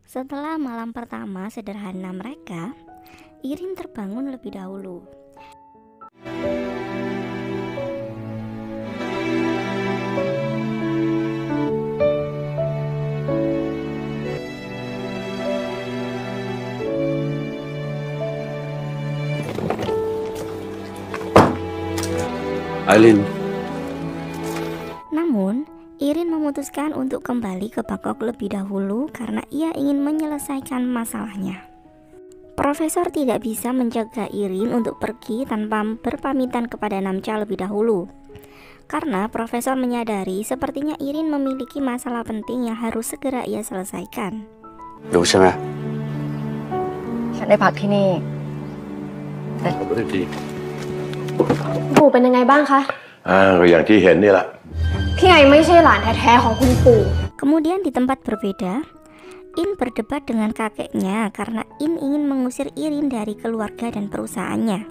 Setelah malam pertama sederhana mereka, Irin terbangun lebih dahulu. Aileen. Namun, Irin memutuskan untuk kembali ke Bangkok lebih dahulu karena ia ingin menyelesaikan masalahnya. Profesor tidak bisa mencegah Irin untuk pergi tanpa berpamitan kepada Namcha lebih dahulu. Karena profesor menyadari sepertinya Irin memiliki masalah penting yang harus segera ia selesaikan. รู้ใช่ไหม ฉันได้พักที่นี่ ผมไม่ได้ดี ปู่เป็นยังไงบ้างคะ ก็อย่างที่เห็นนี่แหละ พี่ไอไม่ใช่หลานแท้ๆของคุณปู่ Kemudian di tempat berbeda, In berdebat dengan kakeknya karena In ingin mengusir Irin dari keluarga dan perusahaannya.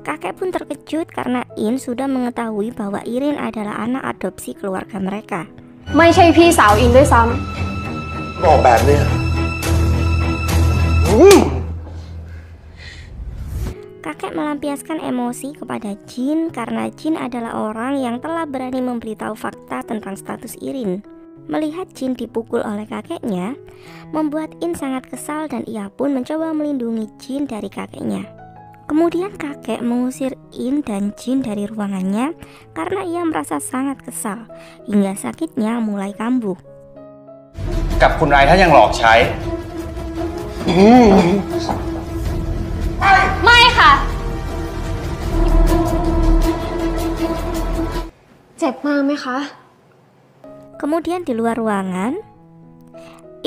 Kakek pun terkejut karena In sudah mengetahui bahwa Irin adalah anak adopsi keluarga mereka. ไม่ใช่พี่สาวอินด้วยซ้ บอกแบบนี้ Kakek melampiaskan emosi kepada Jin karena Jin adalah orang yang telah berani memberitahu fakta tentang status Irin. Melihat Jin dipukul oleh kakeknya, membuat In sangat kesal dan ia pun mencoba melindungi Jin dari kakeknya. Kemudian kakek mengusir In dan Jin dari ruangannya karena ia merasa sangat kesal, hingga sakitnya mulai kambuh. กับคุณนายถ้ายังหลอกใช้ ำไม่ค่ะ เจ็บมากไหมคะ Kemudian di luar ruangan,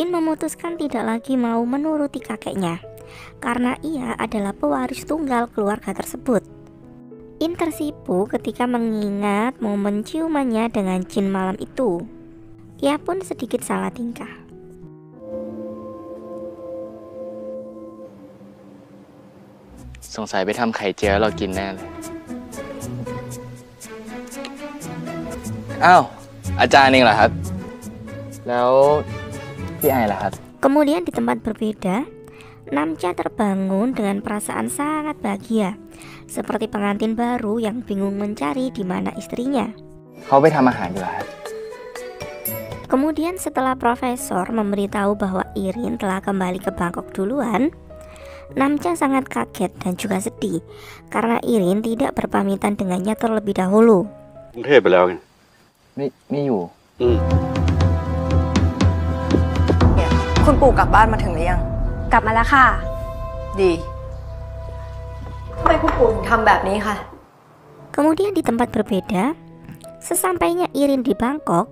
In memutuskan tidak lagi mau menuruti kakeknya karena ia adalah pewaris tunggal keluarga tersebut. In tersipu ketika mengingat momen ciumannya dengan Jin malam itu. Ia pun sedikit salah tingkah. Songkai ไปทำไข่เจียวเรากินแน่เลย อ้าว อาจารย์เองเหรอครับ แล้วพี่ไอล่ะครับ Kemudian di tempat berbeda, Namcha terbangun dengan perasaan sangat bahagia, seperti pengantin baru yang bingung mencari di mana istrinya. เขาไปทำอาหารอยู่เหรอครับ Kemudian setelah profesor memberitahu bahwa Irin telah kembali ke Bangkok duluan, Namcha sangat kaget dan juga sedih karena Irin tidak berpamitan dengannya terlebih dahulu. กรุงเทพไปแล้วไง ไม่อยู่ เนี่ยคุณปู่กลับบ้านมาถึงหรือยัง กลับมาแล้วค่ะ ดีทำไมคุณปู่ถึงทำแบบนี้คะ Kemudian di tempat berbeda, sesampainya Irin di Bangkok,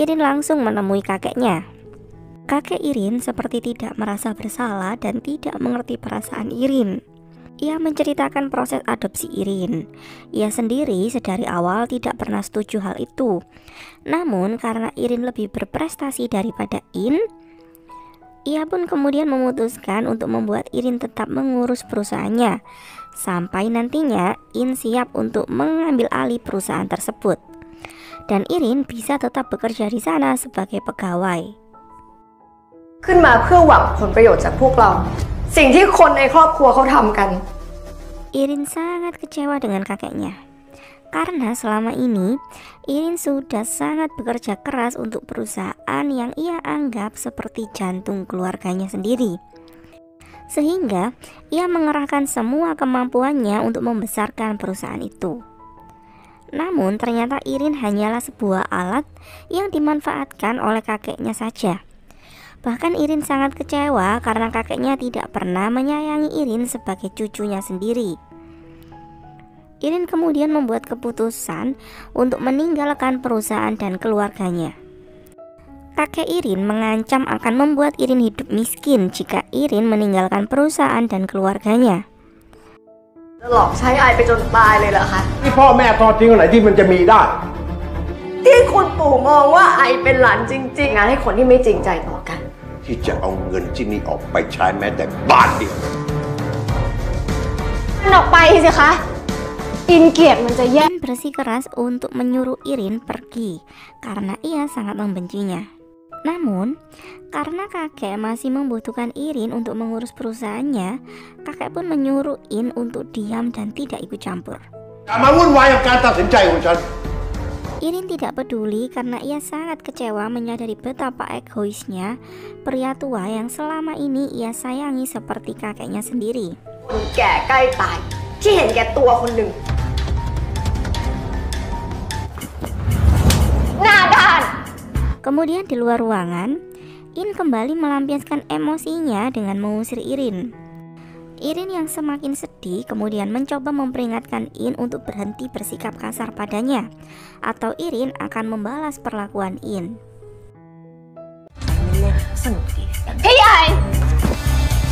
Irin langsung menemui kakeknya. Kakek Irin seperti tidak merasa bersalah dan tidak mengerti perasaan Irin. Ia menceritakan proses adopsi Irin. Ia sendiri sedari awal tidak pernah setuju hal itu. Namun karena Irin lebih berprestasi daripada In, ia pun kemudian memutuskan untuk membuat Irin tetap mengurus perusahaannya sampai nantinya In siap untuk mengambil alih perusahaan tersebut. Dan Irin bisa tetap bekerja di sana sebagai pegawai. ขึ้นมาเพื่อหวังผลประโยชน์จากพวกเรา สิ่งที่คนในครอบครัวเขาทำกัน Irin sangat kecewa dengan kakeknya karena selama ini Irin sudah sangat bekerja keras untuk perusahaan yang ia anggap seperti jantung keluarganya sendiri, sehingga ia mengerahkan semua kemampuannya untuk membesarkan perusahaan itu. Namun ternyata Irin hanyalah sebuah alat yang dimanfaatkan oleh kakeknya saja. Bahkan Irin sangat kecewa karena kakeknya tidak pernah menyayangi Irin sebagai cucunya sendiri. Irin kemudian membuat keputusan untuk meninggalkan perusahaan dan keluarganya. Kakek Irin mengancam akan membuat Irin hidup miskin jika Irin meninggalkan perusahaan dan keluarganya. หลอกใช้ไอไปจนตายเลยเหรอคะ ที่พ่อแม่ทอดทิ้งอะไรที่มันจะมีได้ ที่คุณปู่มองว่าไอเป็นหลานจริงๆงานให้คนที่ไม่จริงใจต่อกัน ที่จะเอาเงินที่นี่ออกไปใช้แม้แต่บาทเดียว มันออกไปสิคะ อินเกียรติมันจะแย่ In bersikeras untuk menyuruh Irin pergi karena ia sangat membencinya. Namun, karena kakek masih membutuhkan Irin untuk mengurus perusahaannya, kakek pun menyuruh In untuk diam dan tidak ikut campur. อย่ามาวุ่นวายกับการตัดสินใจของฉัน Irin tidak peduli karena ia sangat kecewa menyadari betapa egoisnya pria tua yang selama ini ia sayangi seperti kakeknya sendiri. คนแก่ใกล้ตายที่เห็นแก่ตัวคนหนึ่งหน้าด้าน Kemudian di luar ruangan, In kembali melampiaskan emosinya dengan mengusir Irin. Irin yang semakin sedih kemudian mencoba memperingatkan In untuk berhenti bersikap kasar padanya, atau Irin akan membalas perlakuan In. พี่ใหญ่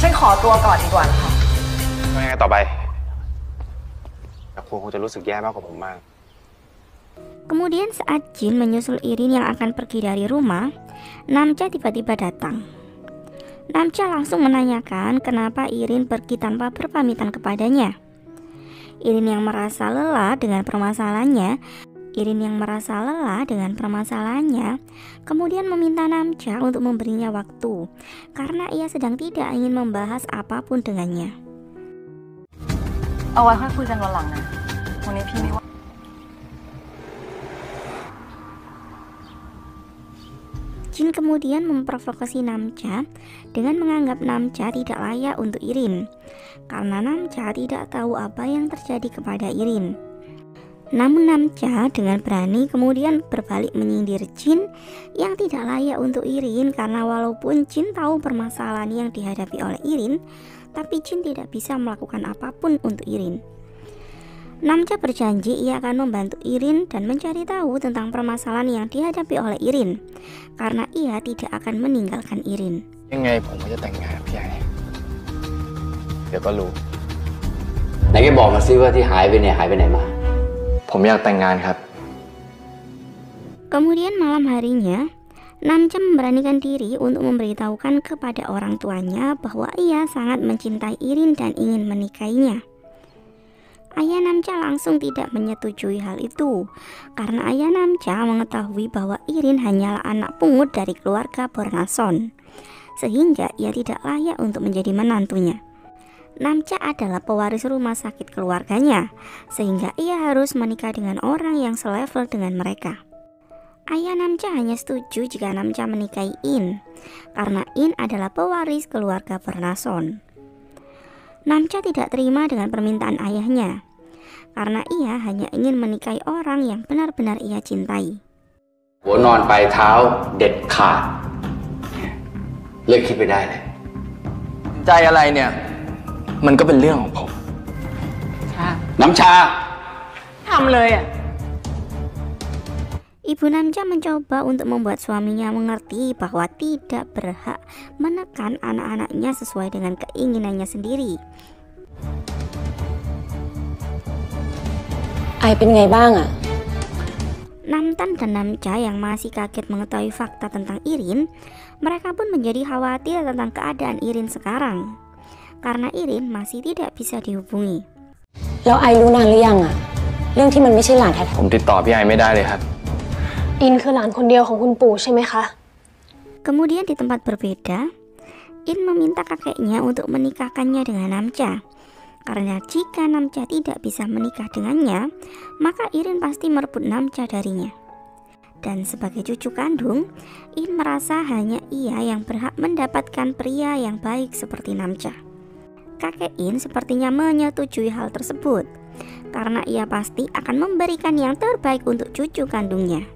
ฉันขอตัวก่อนดีกว่านะคะ ยังไงต่อไปแต่คุณคงจะรู้สึกแย่มากกว่าผมมาก Kemudian saat Jin menyusul Irin yang akan pergi dari rumah, Namja tiba-tiba datang. Namja langsung menanyakan kenapa Irin pergi tanpa berpamitan kepadanya. Irin yang merasa lelah dengan permasalahannya, kemudian meminta Namja untuk memberinya waktu karena ia sedang tidak ingin membahas apapun dengannya. เอาไว้ค่อยคุยกันวันหลังนะวันนี้พี่ไม่ว่า Jin kemudian memprovokasi Namja dengan menganggap Namja tidak layak untuk Irin karena Namja tidak tahu apa yang terjadi kepada Irin. Namun Namja dengan berani kemudian berbalik menyindir Jin yang tidak layak untuk Irin karena walaupun Jin tahu permasalahan yang dihadapi oleh Irin, tapi Jin tidak bisa melakukan apapun untuk Irin. Namja berjanji ia akan membantu Irin dan mencari tahu tentang permasalahan yang dihadapi oleh Irin karena ia tidak akan meninggalkan Irin. ยังไงผมก็จะแต่งงานกับพี่ไอเดี๋ยวก็รู้ ไหนแกบอกมาซิว่าที่หายไปเนี่ยหายไปไหนมา ผมอยากแต่งงานครับ Kemudian malam harinya, Namja memberanikan diri untuk memberitahukan kepada orang tuanya bahwa ia sangat mencintai Irin dan ingin menikahinya. Ayah Namja langsung tidak menyetujui hal itu karena ayah Namja mengetahui bahwa Irin hanyalah anak pungut dari keluarga Bornason, sehingga ia tidak layak untuk menjadi menantunya. Namja adalah pewaris rumah sakit keluarganya, sehingga ia harus menikah dengan orang yang selevel dengan mereka. Ayah Namja hanya setuju jika Namja menikahi In, karena In adalah pewaris keluarga Bornason. Namja tidak terima dengan permintaan ayahnya, karena ia hanya ingin menikahi orang yang benar-benar ia cintai. หัวนอนปลายเท้าเด็ดขาดเลิกคิดไปได้เลย ใจอะไรเนี่ย มันก็เป็นเรื่องของผม น้ำชา ทำเลยอ่ะ Ibu Namja mencoba untuk membuat suaminya mengerti bahwa tidak berhak menekan anak-anaknya sesuai dengan keinginannya sendiri. ไอเป็นไงบ้างอ่ะ Namtan dan Namja yang masih kaget mengetahui fakta tentang Irin, mereka pun menjadi khawatir tentang keadaan Irin sekarang, karena Irin masih tidak bisa dihubungi. แล้วไอรู้นานหรือยังอ่ะเรื่องที่มันไม่ใช่หลานแท้ ผมติดต่อพี่ไอไม่ได้เลยครับ อินคือหลานคนเดียวของคุณปู่ใช่ไหมคะ Kemudian di tempat berbeda, In meminta kakeknya untuk menikahkannya dengan Namja. Karena jika Namja tidak bisa menikah dengannya, maka Irin pasti merebut Namja darinya. Dan sebagai cucu kandung, In merasa hanya ia yang berhak mendapatkan pria yang baik seperti Namja. Kakek In sepertinya menyetujui hal tersebut, karena ia pasti akan memberikan yang terbaik untuk cucu kandungnya.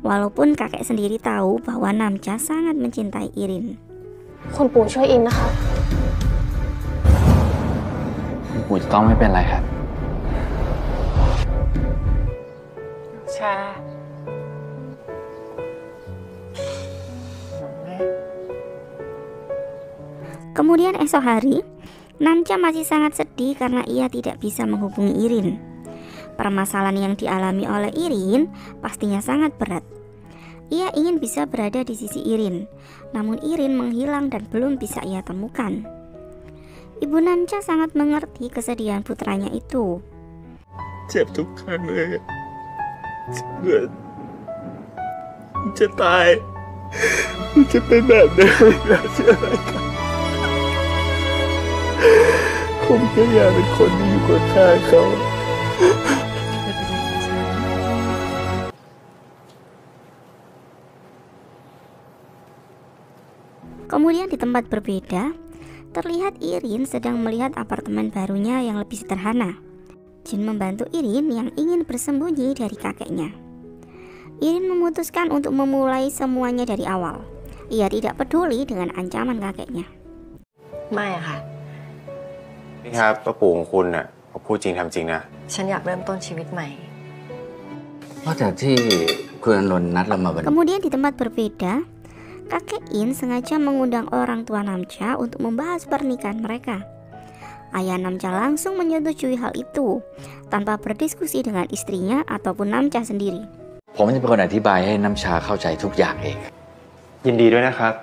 Walaupun kakek sendiri tahu bahwa Namja sangat mencintai Irin. คุณปู่ช่วยอินนะคะ ปู่จะต้องไม่เป็นไรครับ ชา Kemudian esok hari, Namja masih sangat sedih karena ia tidak bisa menghubungi Irin. Permasalahan yang dialami oleh Irin pastinya sangat berat. Ia ingin bisa berada di sisi Irin, namun Irin menghilang dan belum bisa ia temukan. Ibu Namja sangat mengerti kesedihan putranya itu. เจ็บทุกครั้งเลยเหมือนจะตาย มันจะเป็นแบบเดิมนะเชื่อไหมครับผมแค่อยากเป็นคนที่อยู่ข้างๆเขา Kemudian di tempat berbeda, terlihat Irin sedang melihat apartemen barunya yang lebih sederhana. Jin membantu Irin yang ingin bersembunyi dari kakeknya. Irin memutuskan untuk memulai semuanya dari awal. Ia tidak peduli dengan ancaman kakeknya. ไม่อะค่ะ นี่ครับป้าปู่ของคุณน่ะเขาพูดจริงทำจริงนะ ฉันอยากเริ่มต้นชีวิตใหม่ เพราะจากที่คุณอานนท์นัดเรามาวันนี้ Kemudian di tempat berbeda, kakek In sengaja mengundang orang tua Namcha untuk membahas pernikahan mereka. Ayah Namcha langsung menyetujui hal itu tanpa berdiskusi dengan istrinya ataupun Namcha sendiri. ผมจะเป็นคนอธิบายให้น้ำชาเข้าใจทุกอย่างเอง ยินดีด้วยนะครับ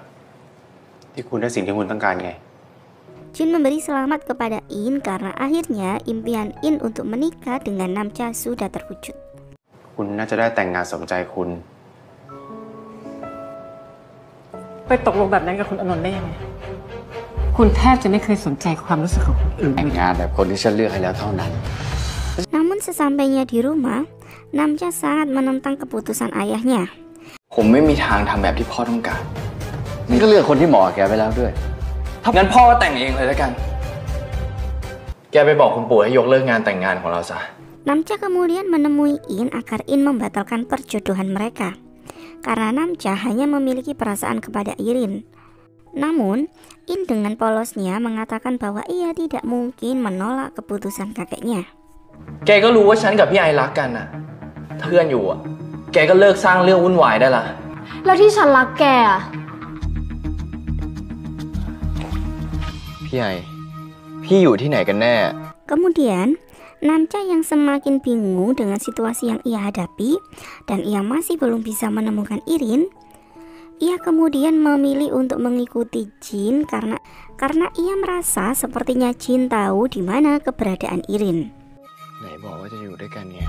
ที่คุณได้สิ่งที่คุณต้องการไง Jin memberi selamat kepada In karena akhirnya impian In untuk menikah dengan Namcha sudah terwujud. คุณน่าจะได้แต่งงานสมใจคุณ ไปตกลงแบบนั้นกับคุณอนนท์ได้ยังไง คุณแทบจะไม่เคยสนใจความรู้สึกของคนอื่น แต่งงานแบบคนที่ฉันเลือกให้แล้วเท่านั้น Namun sesampainya di rumah, Namcha sangat menentang keputusan ayahnya. ผมไม่มีทางทำแบบที่พ่อต้องการ นี่ก็เลือกคนที่เหมาะกับแกไปแล้วด้วย งั้นพ่อก็แต่งเองเลยแล้วกัน แกไปบอกคุณปู่ให้ยกเลิกงานแต่งงานของเราซะ Namcha kemudian menemui In agar In membatalkan perjodohan mereka. Karena Namcha hanya memiliki perasaan kepada Irin. Namun, In dengan polosnya mengatakan bahwa ia tidak mungkin menolak keputusan kakeknya. แกก็รู้ว่าฉันกับพี่ไอรักกันน่ะถ้าเพื่อนอยู่อ่ะ แกก็เลิกสร้างเรื่องวุ่นวายได้ละ แล้วที่ฉันรักแกอะ พี่ไอ พี่อยู่ที่ไหนกันแน่ Kemudian, Namcha yang semakin bingung dengan situasi yang ia hadapi dan ia masih belum bisa menemukan Irin, ia kemudian memilih untuk mengikuti Jin karena ia merasa sepertinya Jin tahu di mana keberadaan Irin. ไหนบอกว่าจะอยู่ด้วยกันเนี่ย